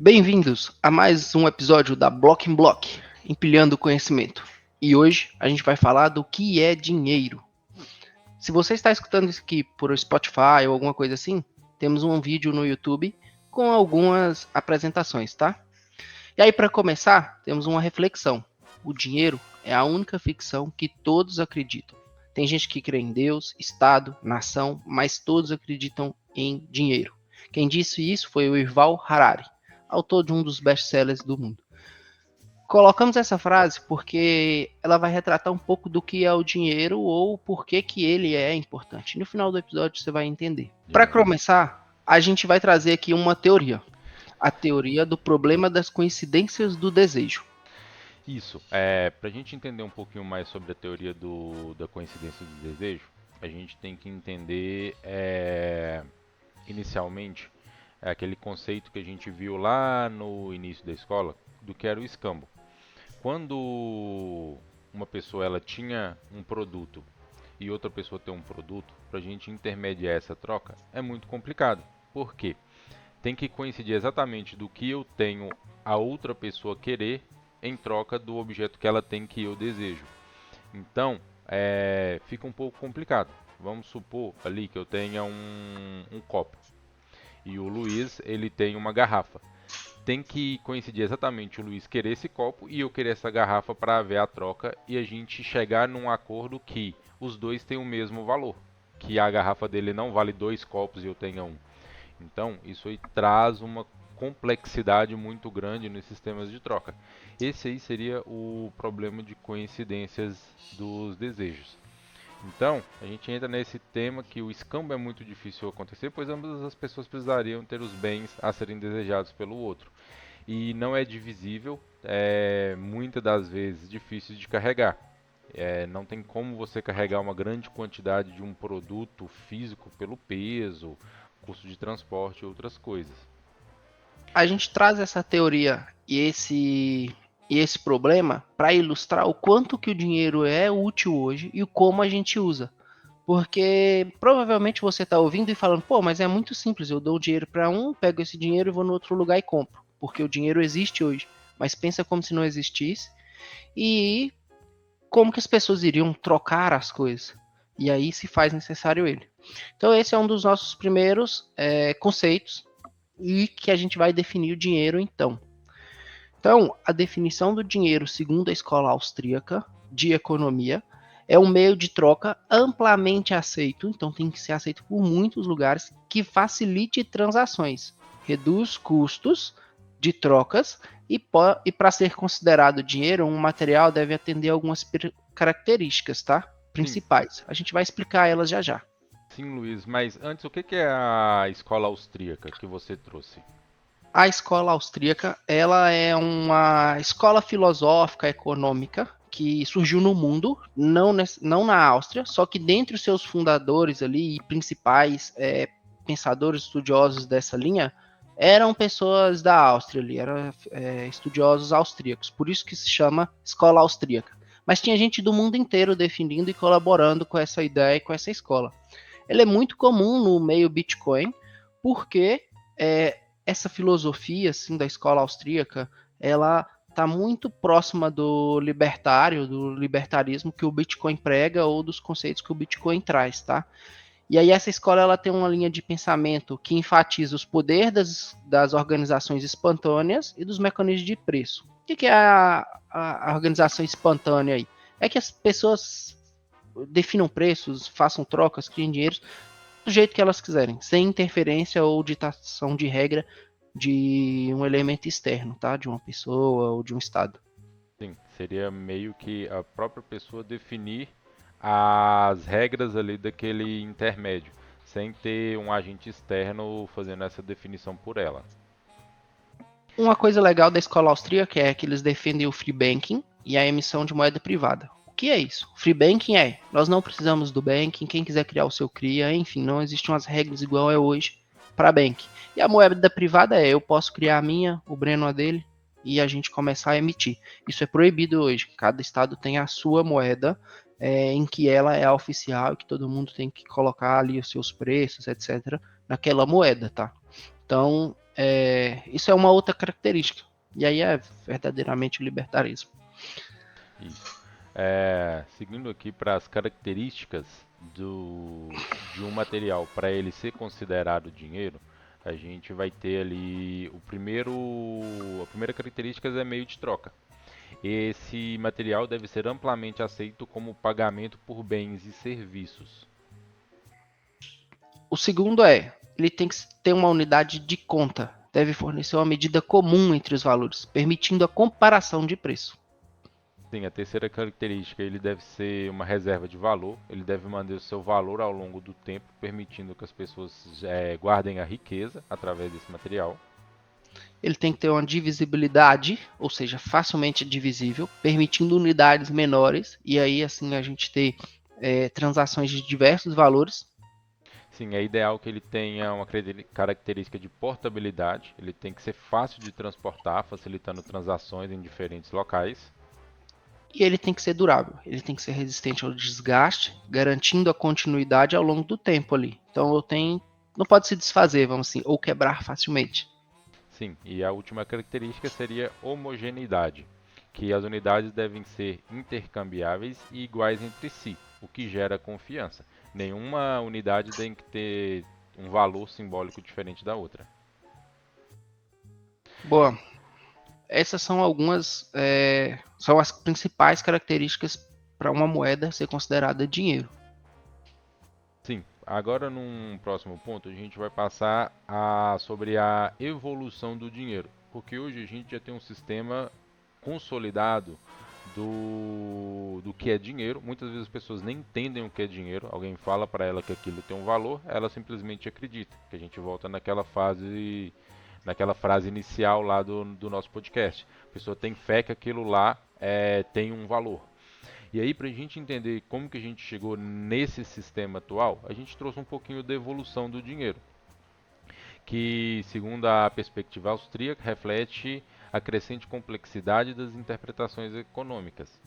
Bem-vindos a mais um episódio da Block in Block, empilhando conhecimento. E hoje a gente vai falar do que é dinheiro. Se você está escutando isso aqui por Spotify ou alguma coisa assim, temos um vídeo no YouTube com algumas apresentações, tá? E aí, para começar, temos uma reflexão. O dinheiro é a única ficção que todos acreditam. Tem gente que crê em Deus, Estado, nação, mas todos acreditam em dinheiro. Quem disse isso foi o Yuval Harari, autor de um dos best-sellers do mundo. Colocamos essa frase porque ela vai retratar um pouco do que é o dinheiro ou por que ele é importante. No final do episódio você vai entender. Para começar, a gente vai trazer aqui uma teoria. A teoria do problema das coincidências do desejo. Isso. Para a gente entender um pouquinho mais sobre a teoria da coincidência do desejo, a gente tem que entender inicialmente aquele conceito que a gente viu lá no início da escola do que era o escambo. Quando uma pessoa ela tinha um produto e outra pessoa tem um produto, para a gente intermediar essa troca é muito complicado. Por quê? Tem que coincidir exatamente do que eu tenho a outra pessoa querer em troca do objeto que ela tem que eu desejo. Então, fica um pouco complicado. Vamos supor ali que eu tenha um copo e o Luiz ele tem uma garrafa. Tem que coincidir exatamente o Luiz querer esse copo e eu querer essa garrafa para haver a troca e a gente chegar num acordo que os dois têm o mesmo valor, que a garrafa dele não vale dois copos e eu tenha um. Então, isso aí traz uma complexidade muito grande nos sistemas de troca. Esse aí seria o problema de coincidências dos desejos. Então, a gente entra nesse tema que o escambo é muito difícil acontecer, pois ambas as pessoas precisariam ter os bens a serem desejados pelo outro. E não é divisível, é muitas das vezes difícil de carregar. Não tem como você carregar uma grande quantidade de um produto físico pelo peso, custo de transporte e outras coisas. A gente traz essa teoria e esse problema para ilustrar o quanto que o dinheiro é útil hoje e como a gente usa. Porque provavelmente você está ouvindo e falando, pô, mas é muito simples, eu dou o dinheiro para um, pego esse dinheiro e vou no outro lugar e compro. Porque o dinheiro existe hoje. Mas pensa como se não existisse. E como que as pessoas iriam trocar as coisas. E aí se faz necessário ele. Então esse é um dos nossos primeiros conceitos e que a gente vai definir o dinheiro então. Então, a definição do dinheiro segundo a escola austríaca de economia é um meio de troca amplamente aceito, então tem que ser aceito por muitos lugares, que facilite transações, reduz custos de trocas e para ser considerado dinheiro, um material deve atender algumas características, tá? Sim, Principais. A gente vai explicar elas já já. sim, Luiz, mas antes, o que é a escola austríaca que você trouxe? A escola austríaca, ela é uma escola filosófica econômica que surgiu no mundo, não na Áustria, só que dentre os seus fundadores ali e principais pensadores estudiosos dessa linha eram pessoas da Áustria ali, eram estudiosos austríacos, por isso que se chama escola austríaca. Mas tinha gente do mundo inteiro defendendo e colaborando com essa ideia e com essa escola. Ela é muito comum no meio Bitcoin, porque essa filosofia assim da escola austríaca, ela está muito próxima do libertarismo que o Bitcoin prega ou dos conceitos que o Bitcoin traz, tá? E aí essa escola ela tem uma linha de pensamento que enfatiza os poderes das organizações espontâneas e dos mecanismos de preço. O que é a organização espontânea aí? É que as pessoas definam preços, façam trocas, criem dinheiro do jeito que elas quiserem, sem interferência ou ditação de regra de um elemento externo, tá? De uma pessoa ou de um estado. Sim, seria meio que a própria pessoa definir as regras ali daquele intermédio, sem ter um agente externo fazendo essa definição por ela. Uma coisa legal da escola austríaca é que eles defendem o free banking e a emissão de moeda privada. O que é isso? Free banking nós não precisamos do banking, quem quiser criar o seu cria, enfim, não existem umas regras igual é hoje para banking. E a moeda privada eu posso criar a minha, o Breno a dele e a gente começar a emitir. Isso é proibido hoje. Cada estado tem a sua moeda em que ela é a oficial e que todo mundo tem que colocar ali os seus preços, etc, naquela moeda, tá? Então, Isso é uma outra característica. E aí é verdadeiramente o libertarismo. Isso. Seguindo aqui para as características de um material para ele ser considerado dinheiro, a gente vai ter ali a primeira característica é meio de troca. Esse material deve ser amplamente aceito como pagamento por bens e serviços. O segundo ele tem que ter uma unidade de conta. Deve fornecer uma medida comum entre os valores, permitindo a comparação de preço. Sim, a terceira característica, ele deve ser uma reserva de valor, ele deve manter o seu valor ao longo do tempo, permitindo que as pessoas guardem a riqueza através desse material. Ele tem que ter uma divisibilidade, ou seja, facilmente divisível, permitindo unidades menores, e aí assim a gente ter transações de diversos valores. Sim, é ideal que ele tenha uma característica de portabilidade, ele tem que ser fácil de transportar, facilitando transações em diferentes locais. E ele tem que ser durável, ele tem que ser resistente ao desgaste, garantindo a continuidade ao longo do tempo ali. Então não pode se desfazer, vamos assim, ou quebrar facilmente. Sim, e a última característica seria homogeneidade, que as unidades devem ser intercambiáveis e iguais entre si, o que gera confiança. Nenhuma unidade tem que ter um valor simbólico diferente da outra. Boa, essas são são as principais características para uma moeda ser considerada dinheiro. Sim, agora num próximo ponto a gente vai passar sobre a evolução do dinheiro, porque hoje a gente já tem um sistema consolidado do que é dinheiro. Muitas vezes as pessoas nem entendem o que é dinheiro. Alguém fala para ela que aquilo tem um valor, ela simplesmente acredita. Que a gente volta naquela frase inicial lá do nosso podcast. A pessoa tem fé que aquilo lá tem um valor. E aí, para a gente entender como que a gente chegou nesse sistema atual, a gente trouxe um pouquinho da evolução do dinheiro, que, segundo a perspectiva austríaca, reflete a crescente complexidade das interpretações econômicas.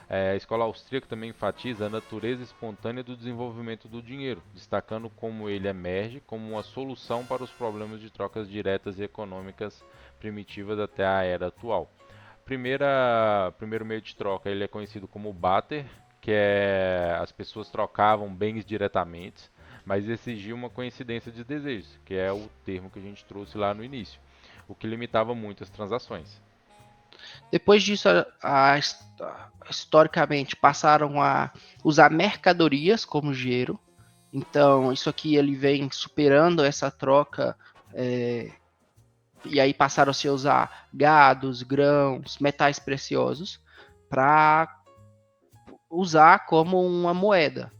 A escola austríaca também enfatiza a natureza espontânea do desenvolvimento do dinheiro, destacando como ele emerge como uma solução para os problemas de trocas diretas e econômicas primitivas até a era atual. Primeiro meio de troca ele é conhecido como barter, que é as pessoas trocavam bens diretamente, mas exigia uma coincidência de desejos, que é o termo que a gente trouxe lá no início, o que limitava muito as transações. Depois disso, historicamente, passaram a usar mercadorias como dinheiro. Então, isso aqui ele vem superando essa troca, e aí passaram a se usar gados, grãos, metais preciosos, para usar como uma moeda.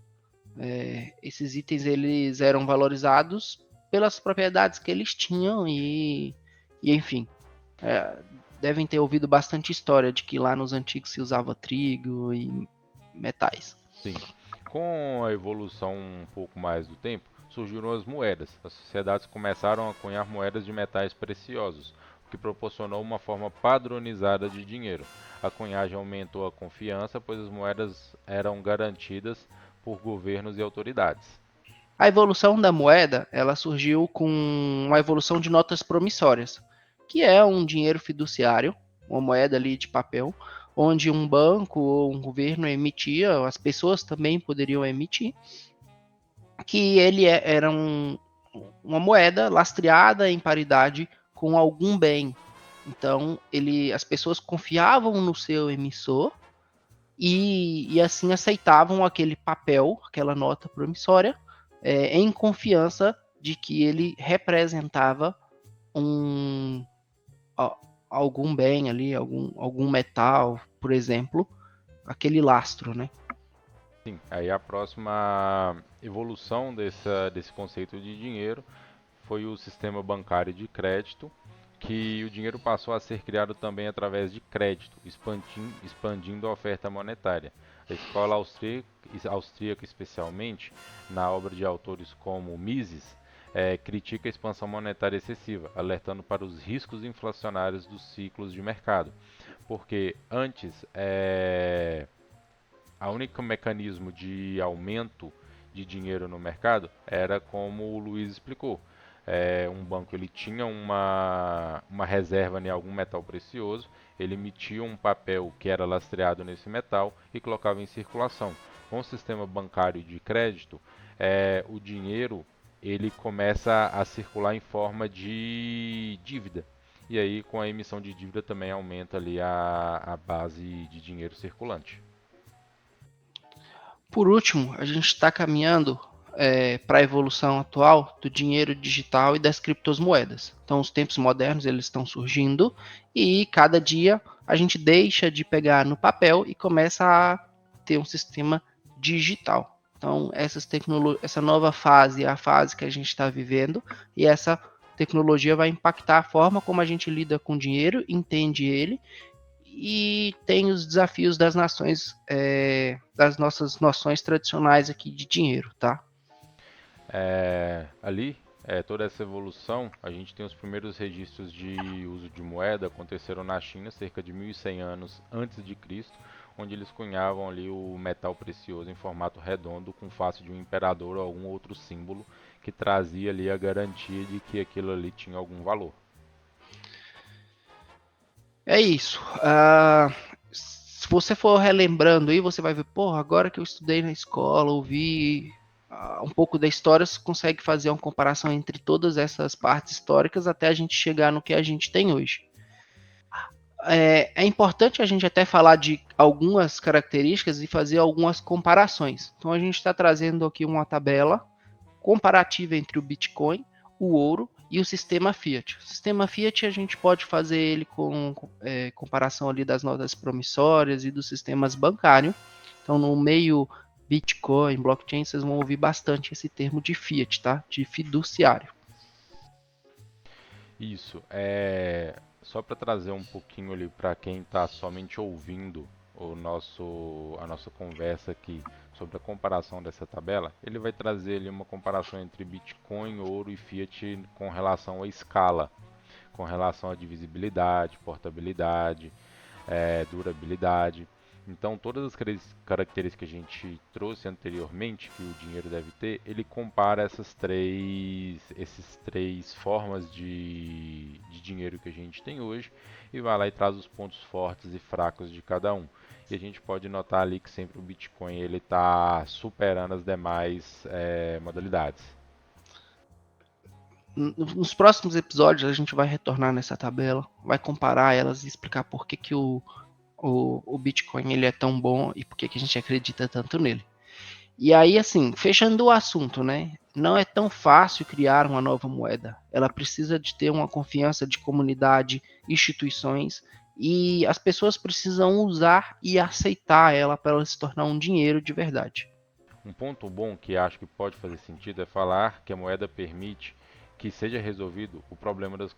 Esses itens eles eram valorizados pelas propriedades que eles tinham e enfim, é, devem ter ouvido bastante história de que lá nos antigos se usava trigo e metais. Sim. Com a evolução um pouco mais do tempo, surgiram as moedas. As sociedades começaram a cunhar moedas de metais preciosos, o que proporcionou uma forma padronizada de dinheiro. A cunhagem aumentou a confiança, pois as moedas eram garantidas por governos e autoridades. A evolução da moeda, ela surgiu com uma evolução de notas promissórias, que é um dinheiro fiduciário, uma moeda ali de papel, onde um banco ou um governo emitia, as pessoas também poderiam emitir, que era uma moeda lastreada em paridade com algum bem. Então, as pessoas confiavam no seu emissor e assim aceitavam aquele papel, aquela nota promissória, em confiança de que ele representava um, algum bem ali, algum metal, por exemplo, aquele lastro, né? Sim, aí a próxima evolução desse conceito de dinheiro foi o sistema bancário de crédito, que o dinheiro passou a ser criado também através de crédito, expandindo a oferta monetária. A escola austríaca especialmente, na obra de autores como Mises, critica a expansão monetária excessiva, alertando para os riscos inflacionários dos ciclos de mercado. Porque antes, a único mecanismo de aumento de dinheiro no mercado era como o Luiz explicou. Um banco ele tinha uma reserva em algum metal precioso, ele emitia um papel que era lastreado nesse metal e colocava em circulação. Com o sistema bancário de crédito, o dinheiro ele começa a circular em forma de dívida. E aí, com a emissão de dívida também aumenta ali a base de dinheiro circulante. Por último, a gente está caminhando para a evolução atual do dinheiro digital e das criptomoedas. Então, os tempos modernos eles estão surgindo e cada dia a gente deixa de pegar no papel e começa a ter um sistema digital. Então, essa nova fase é a fase que a gente está vivendo e essa tecnologia vai impactar a forma como a gente lida com o dinheiro, entende ele e tem os desafios das nações, das nossas noções tradicionais aqui de dinheiro, tá? Ali, toda essa evolução, a gente tem os primeiros registros de uso de moeda aconteceram na China cerca de 1100 anos antes de Cristo, onde eles cunhavam ali o metal precioso em formato redondo com face de um imperador ou algum outro símbolo que trazia ali a garantia de que aquilo ali tinha algum valor. É isso. Se você for relembrando aí, você vai ver, porra, agora que eu estudei na escola, ouvi um pouco da história, você consegue fazer uma comparação entre todas essas partes históricas até a gente chegar no que a gente tem hoje. É importante a gente até falar de algumas características e fazer algumas comparações. Então a gente está trazendo aqui uma tabela comparativa entre o Bitcoin, o ouro e o sistema Fiat. O sistema Fiat a gente pode fazer ele com comparação ali das notas promissórias e dos sistemas bancários. Então no meio Bitcoin, blockchain, vocês vão ouvir bastante esse termo de Fiat, tá? De fiduciário. Isso, só para trazer um pouquinho ali para quem está somente ouvindo a nossa conversa aqui sobre a comparação dessa tabela, ele vai trazer ali uma comparação entre Bitcoin, ouro e Fiat com relação à escala, com relação à divisibilidade, portabilidade, durabilidade. Então, todas as características que a gente trouxe anteriormente, que o dinheiro deve ter, ele compara esses três formas de dinheiro que a gente tem hoje e vai lá e traz os pontos fortes e fracos de cada um. E a gente pode notar ali que sempre o Bitcoin ele está superando as demais modalidades. Nos próximos episódios a gente vai retornar nessa tabela, vai comparar elas e explicar por que, que o Bitcoin ele é tão bom e por que, que a gente acredita tanto nele. E aí, assim, fechando o assunto, né? Não é tão fácil criar uma nova moeda. Ela precisa de ter uma confiança de comunidade, instituições, e as pessoas precisam usar e aceitar ela para ela se tornar um dinheiro de verdade. Um ponto bom que acho que pode fazer sentido é falar que a moeda permite que seja resolvido o problema das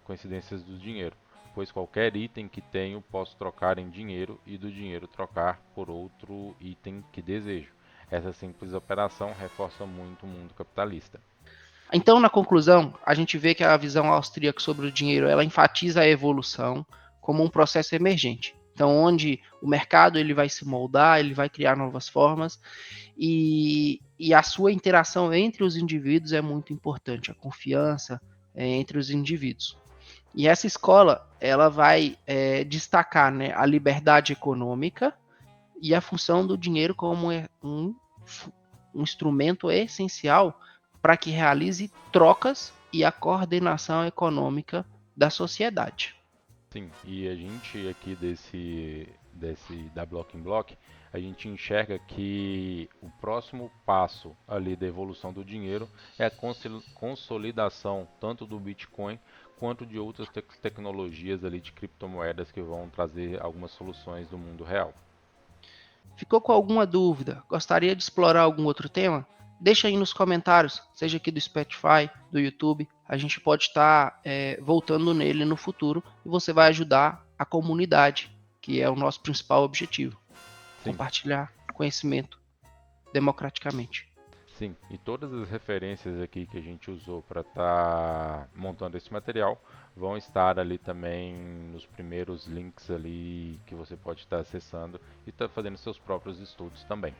coincidências do dinheiro, pois qualquer item que tenho posso trocar em dinheiro e do dinheiro trocar por outro item que desejo. Essa simples operação reforça muito o mundo capitalista. Então, na conclusão, a gente vê que a visão austríaca sobre o dinheiro, ela enfatiza a evolução como um processo emergente. Então, onde o mercado ele vai se moldar, ele vai criar novas formas e a sua interação entre os indivíduos é muito importante, a confiança entre os indivíduos. E essa escola, ela vai destacar, né, a liberdade econômica e a função do dinheiro como um instrumento essencial para que realize trocas e a coordenação econômica da sociedade. Sim, e a gente aqui da Block in Block, a gente enxerga que o próximo passo ali da evolução do dinheiro é a consolidação tanto do Bitcoin quanto de outras tecnologias ali de criptomoedas que vão trazer algumas soluções do mundo real. Ficou com alguma dúvida? Gostaria de explorar algum outro tema? Deixa aí nos comentários, seja aqui do Spotify, do YouTube. A gente pode estar voltando nele no futuro e você vai ajudar a comunidade, que é o nosso principal objetivo. Sim, Compartilhar conhecimento democraticamente. sim, e todas as referências aqui que a gente usou para estar montando esse material vão estar ali também nos primeiros links ali que você pode estar acessando e estar fazendo seus próprios estudos também.